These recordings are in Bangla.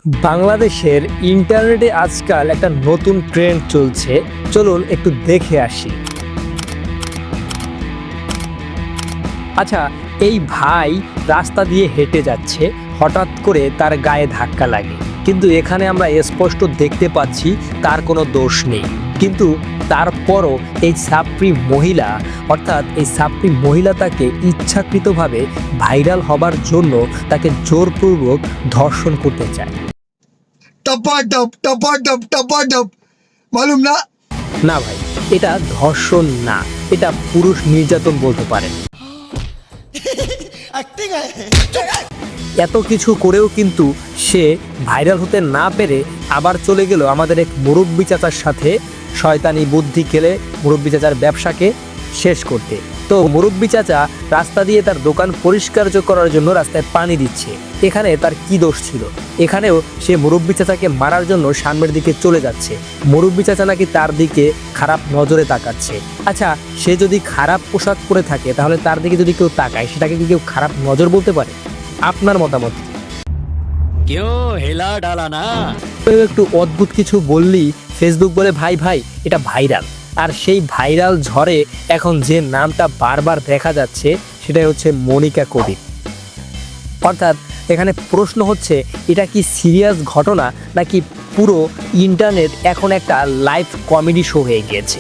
বাংলাদেশের ইন্টারনেটে আজকাল একটা নতুন ট্রেন্ড চলছে, চলুন একটু দেখে আসি। আচ্ছা, এই ভাই রাস্তা দিয়ে হেঁটে যাচ্ছে, হঠাৎ করে তার গায়ে ধাক্কা লাগে, কিন্তু এখানে আমরা স্পষ্ট দেখতে পাচ্ছি তার কোনো দোষ নেই। কিন্তু তারপরও এই ছাত্রী মহিলা, অর্থাৎ এই ছাত্রী মহিলা তাকে ইচ্ছাকৃতভাবে ভাইরাল হবার জন্য তাকে জোরপূর্বক ধর্ষণ করতে চায়। टपाटप मालूम ना। না ভাই, এটা ধর্ষণ না, এটা পুরুষ নির্যাতন বলতে পারেন। এত কিছু করেও কিন্তু সে ভাইরাল হতে না পেরে আবার চলে গেল আমাদের এক মুরব্বি চাচার সাথে শয়তানি বুদ্ধি খেলে মুরব্বি চাচার ব্যবসাকে শেষ করতে। তো মুরব্বি চাচা রাস্তা দিয়ে তার দোকান পরিষ্কার করার জন্য রাস্তায় পানি দিচ্ছে, এখানে তার কি দোষ ছিল? এখানেও সে মুরব্বি চাচাকে মারার জন্য সামনের দিকে চলে যাচ্ছে। মুরব্বি চাচা নাকি তার দিকে খারাপ নজরে তাকাচ্ছে। আচ্ছা, সে যদি খারাপ পোশাক পরে থাকে তাহলে তার দিকে যদি কেউ তাকায় সেটাকে কি কেউ খারাপ নজর বলতে পারে? আপনার মতামত? क्यों हिला डाला ना। কেউ একটু অদ্ভুত কিছু বললেই ফেসবুক বলে ভাই ভাই এটা ভাইরাল। আর সেই ভাইরাল ঝড়ে এখন যে নামটা বারবার দেখা যাচ্ছে সেটাই হচ্ছে মনিকা কবির। অর্থাৎ এখানে প্রশ্ন হচ্ছে, এটা কি সিরিয়াস ঘটনা নাকি পুরো ইন্টারনেট এখন একটা লাইভ কমেডি শো হয়ে গিয়েছে?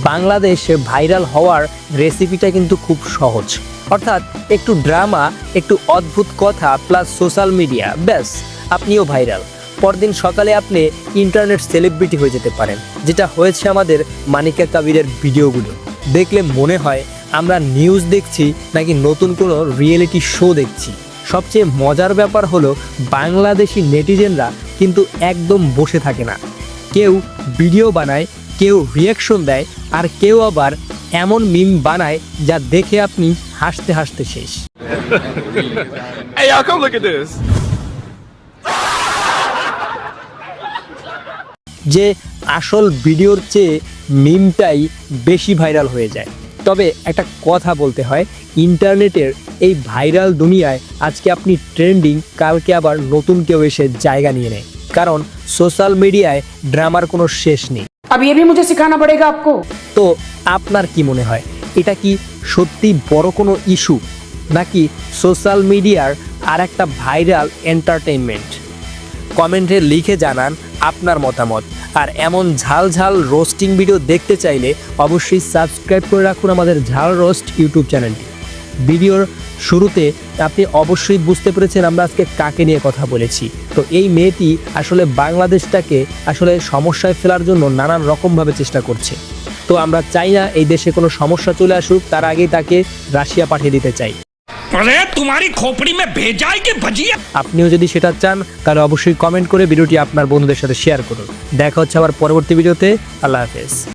বাংলাদেশে ভাইরাল হওয়ার রেসিপিটা কিন্তু খুব সহজ, অর্থাৎ একটু ড্রামা, একটু অদ্ভুত কথা প্লাস সোশ্যাল মিডিয়া, ব্যাস আপনিও ভাইরাল। পরদিন সকালে আপনি ইন্টারনেট সেলিব্রিটি হয়ে যেতে পারেন, যেটা হয়েছে আমাদের মনিকা কবিরের ভিডিওগুলো দেখলে মনে হয় আমরা নিউজ দেখছি নাকি নতুন কোনো রিয়েলিটি শো দেখছি। সবচেয়ে মজার ব্যাপার হলো বাংলাদেশি নেটিজেনরা কিন্তু একদম বসে থাকে না, কেউ ভিডিও বানায়, কেউ রিয়াকশন দেয়, আর কেউ আবার এমন মিম বানায় যা দেখে আপনি হাসতে হাসতে শেষ। Hey, y'all, come look at this. যে আসল ভিডিওর চেয়ে মিমটাই বেশি ভাইরাল হয়ে যায়। তবে একটা কথা বলতে হয়, ইন্টারনেটের এই ভাইরাল দুনিয়ায় আজকে আপনি ট্রেন্ডিং, কালকে আবার নতুন কেউ এসে জায়গা নিয়ে নেয়, কারণ সোশ্যাল মিডিয়ায় ড্রামার কোনো শেষ নেই। अब ये भी मुझे सिखाना पड़ेगा आपको। তো আপনার কি মনে হয়, এটা কি সত্যি বড় কোনো ইস্যু নাকি সোশ্যাল মিডিয়ার আর একটা ভাইরাল এন্টারটেইনমেন্ট? কমেন্টে লিখে জানান আপনার মতামত। আর এমন ঝাল ঝাল রোস্টিং ভিডিও দেখতে চাইলে অবশ্যই সাবস্ক্রাইব করে রাখুন আমাদের ঝাল রোস্ট ইউটিউব চ্যানেলটি। ভিডিওর শুরুতে আপনি অবশ্যই বুঝতে পেরেছেন আমরা আজকে কাকে নিয়ে কথা বলেছি। তো এই মেয়েটি আসলে বাংলাদেশটাকে আসলে সমস্যায় ফেলার জন্য নানান রকমভাবে চেষ্টা করছে। তো আমরা চাই না এই দেশে কোনো সমস্যা চলে আসুক, তার আগেই তাকে রাশিয়া পাঠিয়ে দিতে চাই। अरे तुम्हारी खोपड़ी में भेजा है कि भजिया। আপনিও যদি সেটা চান তাহলে অবশ্যই কমেন্ট করে ভিডিওটি আপনার বন্ধুদের সাথে শেয়ার করুন। দেখা হচ্ছে আবার পরবর্তী ভিডিওতে। আল্লাহ হাফেজ।